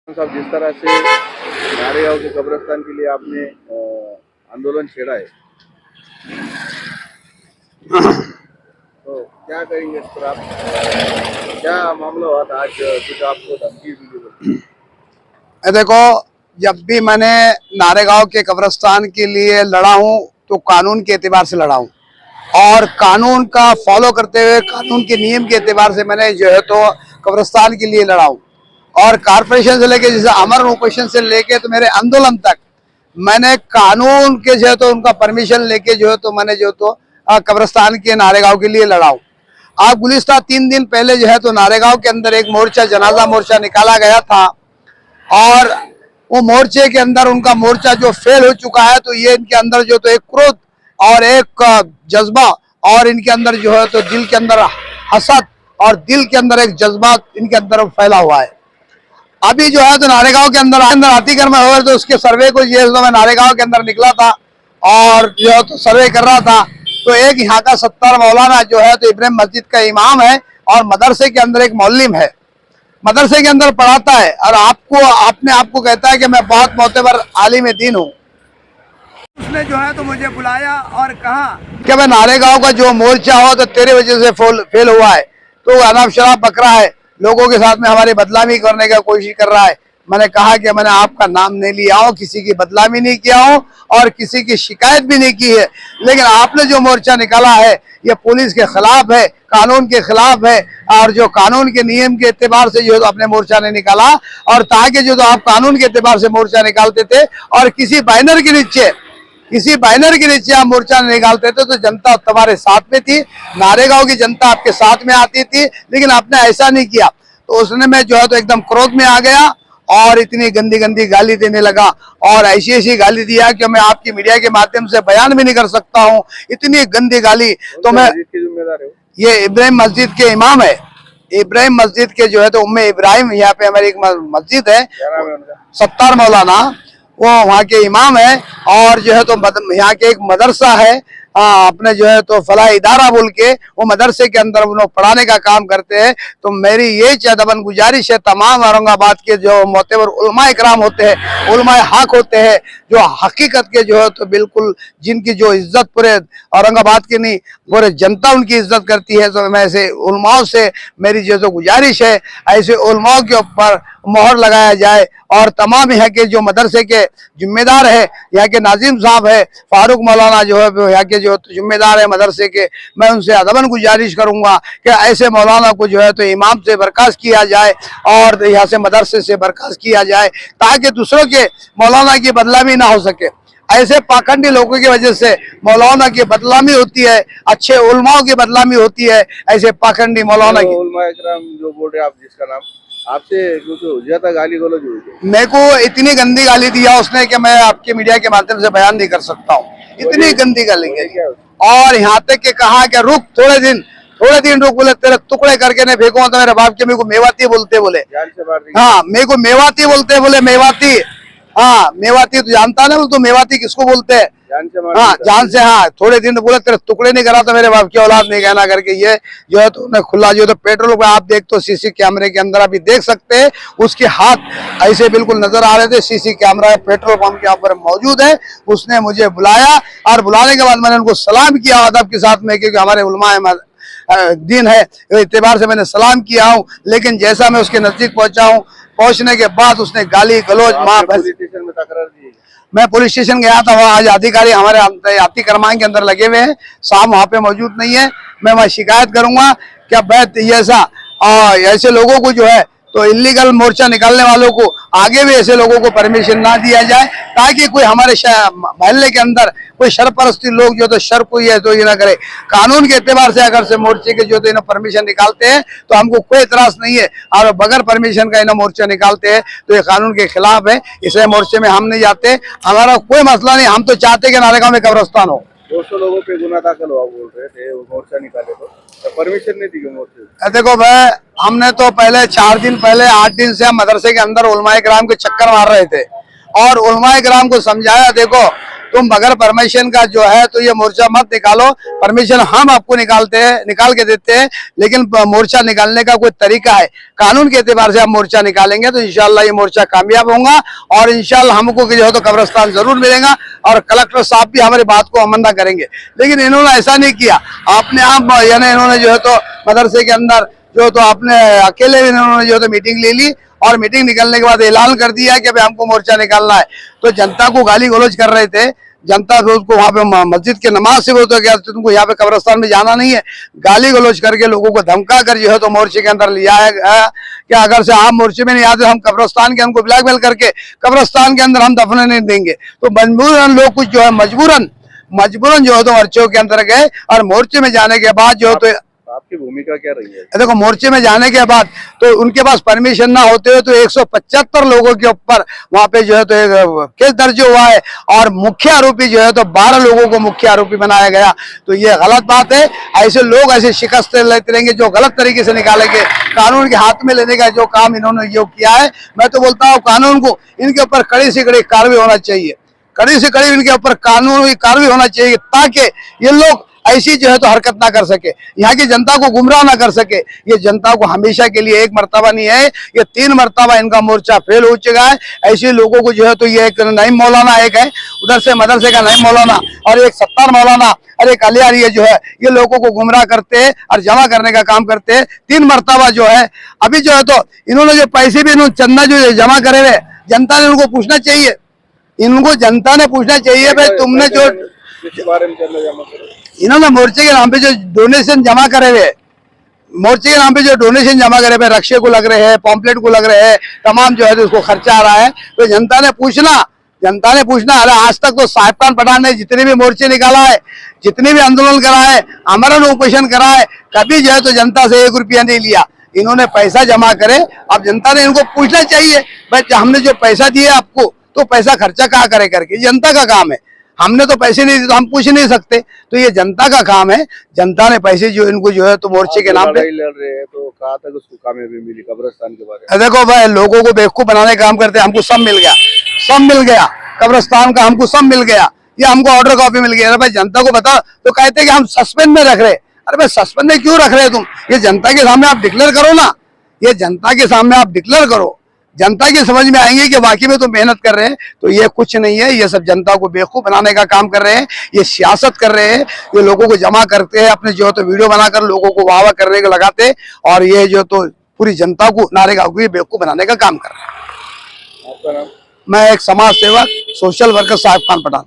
साहब, जिस तरह से नारेगांव के कब्रिस्तान के लिए आपने आंदोलन छेड़ा है, तो क्या करेंगे इस पर आप? क्या मामला हुआ था आज कुछ आपको धमकी दी? देखो, जब भी मैंने नारेगांव के कब्रिस्तान के लिए लड़ा हूं तो कानून के एतबार से लड़ा हूं और कानून का फॉलो करते हुए कानून के नियम के एतबार से मैंने जो है तो कब्रिस्तान के लिए लड़ा हूं। और कारपोरेशन से लेके जैसे अमर ओकेशन से लेके तो मेरे आंदोलन तक मैंने कानून के जो है तो उनका परमिशन लेके जो है तो मैंने जो तो कब्रिस्तान के नारेगांव के लिए लड़ा हूं। आप गुलिस्ता 3 दिन पहले जो है तो नारेगांव के अंदर एक मोर्चा, जनाजा मोर्चा निकाला गया था और वो मोर्चे के अंदर उनका मोर्चा जो फेल हो चुका है, तो ये इनके अंदर जो तो एक क्रोध और एक जज्बा और इनके अंदर जो है तो दिल के अंदर हसद और दिल के अंदर एक जज्बा इनके अंदर फैला हुआ है। अभी जो है तो नारेगांव के अंदर आतिकर्म हुआ तो उसके सर्वे को ये तो मैं नारेगांव के अंदर निकला था और जो है तो सर्वे कर रहा था, तो एक यहाँ का 70 मौलाना जो है तो इब्राहिम मस्जिद का इमाम है और मदरसे के अंदर एक मौलिम है, मदरसे के अंदर पढ़ाता है और अपने आपको कहता है कि मैं बहुत मोतबर आलिम दीन हूँ। उसने जो है तो मुझे बुलाया और कहा कि मैं नारेगांव का जो मोर्चा हो तो तेरे वजह से फेल हुआ है, तो अनाब शराब बकरा है, लोगों के साथ में हमारी बदनामी करने का कोशिश कर रहा है। मैंने कहा कि मैंने आपका नाम नहीं लिया हूँ, किसी की बदनामी नहीं किया हूँ और किसी की शिकायत भी नहीं की है, लेकिन आपने जो मोर्चा निकाला है ये पुलिस के खिलाफ है, कानून के खिलाफ है और जो कानून के नियम के एतबार से जो अपने मोर्चा ने निकाला और ताकि जो तो आप कानून के एतबार से मोर्चा निकालते थे और किसी बैनर के नीचे आप मोर्चा निकालते थे तो जनता तुम्हारे साथ में थी, नारेगांव की जनता आपके साथ में आती थी, लेकिन आपने ऐसा नहीं किया। तो उसने मैं जो है तो एकदम क्रोध में आ गया और इतनी गंदी गंदी गाली देने लगा और ऐसी गाली दिया कि मैं आपकी मीडिया के माध्यम से बयान भी नहीं कर सकता हूँ, इतनी गंदी गाली। तो मैं ये इब्राहिम मस्जिद के इमाम है, इब्राहिम मस्जिद के जो है तो उम्मे इब्राहिम, यहाँ पे हमारी एक मस्जिद है 70 मौलाना, वो वहाँ के इमाम है और जो है तो यहाँ के एक मदरसा है अपने जो है तो फलाह इदारा बोल के, वो मदरसे के अंदर वो पढ़ाने का काम करते हैं। तो मेरी ये चदबन गुजारिश है तमाम औरंगाबाद के जो मोतबर उलमा इकराम होते हैं, उलमा हक होते हैं, जो हकीकत के जो है तो बिल्कुल जिनकी जो इज्जत पूरे औरंगाबाद की नहीं पूरे जनता उनकी इज्जत करती है, तो मैं ऐसे उलमाओं से मेरी जो तो गुजारिश है ऐसे उलमाओं के ऊपर मोहर लगाया जाए और तमाम यहाँ के जो मदरसे के जिम्मेदार है, यहाँ के नाजिम साहब है, फारूक मौलाना जो है यहाँ के जो जिम्मेदार है मदरसे के, मैं उनसे अदबन गुजारिश करूंगा कि ऐसे मौलाना को जो है तो इमाम से बर्खास्त किया जाए और यहाँ से मदरसे से बर्खास्त किया जाए ताकि दूसरों के मौलाना की बदनामी ना हो सके। ऐसे पाखंडी लोगों की वजह से मौलाना की बदनामी होती है, अच्छे उलमाओं की बदनामी होती है, ऐसे पाखंडी मौलाना की। उलमा इकराम जो बोल रहे आप, जिसका नाम आपसे ज्यादा गाली गलौज हुई, मेरे को इतनी गंदी गाली दिया उसने कि मैं आपके मीडिया के माध्यम से बयान नहीं कर सकता हूँ, इतनी गंदी गाली। और यहाँ तक के कहा कि रुक थोड़े दिन रुक, बोले तेरे टुकड़े करके नहीं फेंकूंगा तो मेरे बाप के मेरे को मेवाती बोलते बोले, हाँ मेरे को मेवाती बोलते बोले, मेवाती, हाँ मेवाती तो जानता ना, तो मेवाती किसको बोलते हैं, हाँ जान से, हाँ थोड़े दिन बोले तेरे टुकड़े नहीं करा तो मेरे बाप की औलाद नहीं कहना करके, ये जो है तो उन्हें खुला जो तो पेट्रोल को आप देख तो सीसी कैमरे के अंदर अभी देख सकते हैं, उसके हाथ ऐसे बिल्कुल नजर आ रहे थे, सीसी कैमरा पेट्रोल पंप के यहाँ पर मौजूद है। उसने मुझे बुलाया और बुलाने के बाद मैंने उनको सलाम किया अदब के साथ में, क्योंकि हमारे उलमा दिन है इत्तेबार से मैंने सलाम किया हूँ, लेकिन जैसा मैं उसके नजदीक पहुंचा हूँ, पहुंचने के बाद उसने गाली गलौज मैं पुलिस स्टेशन गया था, वहाँ आज अधिकारी हमारे अतिक्रमांक के अंदर लगे हुए हैं, साहब वहाँ पे मौजूद नहीं है, मैं वहाँ शिकायत करूंगा क्या बैत ऐसा ऐसे लोगों को जो है तो इलीगल मोर्चा निकालने वालों को आगे भी ऐसे लोगों को परमिशन ना दिया जाए, ताकि कोई हमारे मोहल्ले के अंदर कोई शरपरस्ती लोग जो तो शर कोई है तो ये ना करे। कानून के एतबार से अगर से मोर्चे के जो तो इन्हें परमिशन निकालते हैं तो हमको कोई इतराज नहीं है, और बगैर परमिशन का इन्हें मोर्चा निकालते हैं तो ये कानून के खिलाफ है, इसलिए मोर्चे में हम नहीं जाते, हमारा कोई मसला नहीं। हम तो चाहते कि नारेगांव में कब्रिस्तान हो। 200 लोगों पे गुना दाखिल हुआ बोल रहे थे, मोर्चा निकाले तो परमिशन नहीं दी मोर्चे। देखो भाई, हमने तो पहले 4 दिन पहले 8 दिन से हम मदरसे के अंदर उलमा इकराम के चक्कर मार रहे थे और उलमा इकराम को समझाया, देखो तुम बगैर परमिशन का जो है तो ये मोर्चा मत निकालो, परमिशन हम आपको निकाल के देते हैं, लेकिन मोर्चा निकालने का कोई तरीका है, कानून के एतबार से हम मोर्चा निकालेंगे तो इंशाल्लाह ये मोर्चा कामयाब होगा और इंशाल्लाह हमको जो है तो कब्रिस्तान जरूर मिलेगा और कलेक्टर साहब भी हमारी बात को अमल करेंगे। लेकिन इन्होंने ऐसा नहीं किया, आपने आप यानी इन्होंने जो है तो मदरसे के अंदर जो तो आपने अकेले इन्होंने जो है तो मीटिंग ले ली और मीटिंग निकलने के बाद ऐलान कर दिया कि भाई हमको मोर्चा निकालना है। तो जनता को गाली गलौज कर रहे थे, जनता तो उसको वहां पे मस्जिद के नमाज से बोलते क्या तुमको यहाँ पे कब्रिस्तान में जाना नहीं है, गाली गलौज करके लोगों को धमका कर जो है तो मोर्चे के अंदर लिया है कि अगर से आप मोर्चे में नहीं आते हम कब्रिस्तान के हमको ब्लैकमेल करके कब्रिस्तान के अंदर हम दफने नहीं देंगे। तो मजबूरन लोग कुछ जो है मजबूरन जो है तो मोर्चे के अंदर गए और मोर्चे में जाने के बाद जो है तो आपकी भूमिका क्या रही है? देखो मोर्चे में जाने के बाद तो उनके पास परमिशन ना होते हुए तो 175 लोगों के ऊपर वहां पे जो है तो एक केस दर्ज हुआ है और मुख्य आरोपी जो है तो 12 लोगों को मुख्य आरोपी बनाया गया। तो ये गलत बात है, ऐसे लोग ऐसे शिकस्त लेते रहेंगे जो गलत तरीके से निकालेंगे, कानून के हाथ में लेने का जो काम इन्होंने जो किया है, मैं तो बोलता हूँ कानून को इनके ऊपर कड़ी से कड़ी कार्रवाई होना चाहिए, कड़ी से कड़ी इनके ऊपर कानूनी कार्रवाई होना चाहिए ताकि ये लोग ऐसी जो है तो हरकत ना कर सके, यहाँ की जनता को गुमराह ना कर सके। ये जनता को हमेशा के लिए एक मर्तबा नहीं है, ये 3 मर्तबा इनका मोर्चा फेल हो चुका है। ऐसे लोगों को जो है तो ये एक नईम मौलाना एक है उधर से मदरसे का नईम मौलाना और एक 70 मौलाना और एक अलियार, ये जो है ये लोगों को गुमराह करते हैं और जमा करने का काम करते हैं। 3 मर्तबा जो है अभी जो है तो इन्होंने जो पैसे भी इन्होंने चंदा जो जमा करे हुए, जनता ने उनको पूछना चाहिए, इनको जनता ने पूछना चाहिए भाई तुमने जो बारे में जमा करो, इन्होंने मोर्चे के नाम पे जो डोनेशन जमा करे हुए, मोर्चे के नाम पे जो डोनेशन जमा करे हुए, रक्षे को लग रहे हैं, पॉम्पलेट को लग रहे हैं, तमाम जो है तो उसको खर्चा आ रहा है। तो जनता ने पूछना अरे आज तक तो साहिब खान पठान ने जितने भी मोर्चे निकाला है, जितने भी आंदोलन करा है, आमरण उपोषण करा है, कभी जो है तो जनता से 1 रुपया नहीं लिया। इन्होंने पैसा जमा करे, अब जनता ने इनको पूछना चाहिए भाई हमने जो पैसा दिया आपको तो पैसा खर्चा कहाँ करे करके, जनता का काम है, हमने तो पैसे नहीं दिए तो हम पूछ नहीं सकते, तो ये जनता का काम है। जनता ने पैसे जो इनको जो है तो मोर्चे के नाम पे लड़ रहे हैं, तो कहा था उसको कामयाबी मिली कब्रिस्तान के बारे में। देखो भाई लोगों को बेवकूफ बनाने का काम करते हैं, हमको सब मिल गया कब्रिस्तान का, हमको सब मिल गया, ये हमको ऑर्डर कॉपी मिल गया। भाई जनता को बताओ तो कहते हैं कि हम सस्पेंड में रख रहे। अरे भाई सस्पेंड में क्यों रख रहे तुम, ये जनता के सामने आप डिक्लेयर करो ना, ये जनता के सामने आप डिक्लेयर करो, जनता की समझ में आएंगे कि वाकई में तो मेहनत कर रहे हैं। तो ये कुछ नहीं है, ये सब जनता को बेवकूफ बनाने का काम कर रहे हैं, ये सियासत कर रहे हैं, ये लोगों को जमा करते हैं, अपने जो तो वीडियो बनाकर लोगों को वाह करने को लगाते और ये जो तो पूरी जनता को नारेगा बेवकूफ बनाने का काम कर रहे हैं। आपका नाम? मैं एक समाज सेवक सोशल वर्कर साहिब खान पठान।